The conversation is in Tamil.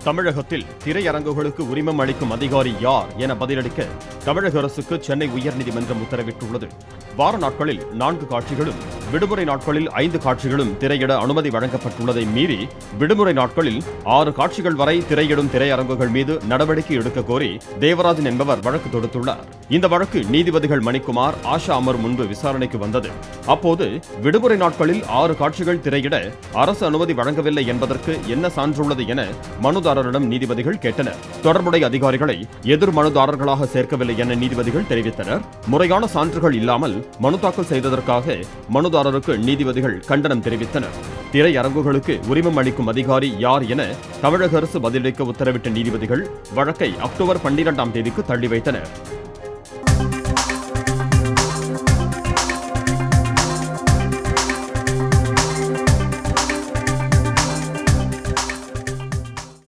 தமிழகத்தில் திரையரங்குகளுக்கு உரிமம் அளிக்கும் அதிகாரி யார் என பதிலளிக்க தமிழக அரசுக்கு சென்னை உயர்நீதிமன்றம் உத்தரவிட்டுள்ளது. வார நாட்களில் 4 காட்சிகளும் விடுமுறை நாட்களில் 5 காட்சிகளும் திரையிட அனுமதி வழங்கப்பட்டுள்ளதை மீறி விடுமுறை நாட்களில் 6 காட்சிகள் வரை திரையிடும் திரையரங்குகள் மீது நடவடிக்கை எடுக்க கோரி தேவராஜன் என்பவர் வழக்கு தொடுத்துள்ளார். இந்த வழக்கு நீதிபதிகள் மணிக்குமார், ஆஷா அமர் முன்பு விசாரணைக்கு வந்தது. அப்போது விடுமுறை நாட்களில் 6 காட்சிகள் திரையிட அரசு அனுமதி வழங்கவில்லை என்பதற்கு என்ன சான்றுள்ளது என மனுதாரரிடம் நீதிபதிகள் கேட்டனர். தொடர்புடைய அதிகாரிகளை எதிர் மனுதாரர்களாக சேர்க்கவில்லை என நீதிபதிகள் தெரிவித்தனர். முறையான சான்றுகள் இல்லாமல் மனு தாக்கல் செய்ததற்காக மனுதாரருக்கு நீதிபதிகள் கண்டனம் தெரிவித்தனர். திரையரங்குகளுக்கு உரிமம் அளிக்கும் அதிகாரி யார் என தமிழக அரசு பதிலளிக்க உத்தரவிட்ட நீதிபதிகள் வழக்கை அக்டோபர் 12ஆம் தேதிக்கு தள்ளி வைத்தனர்.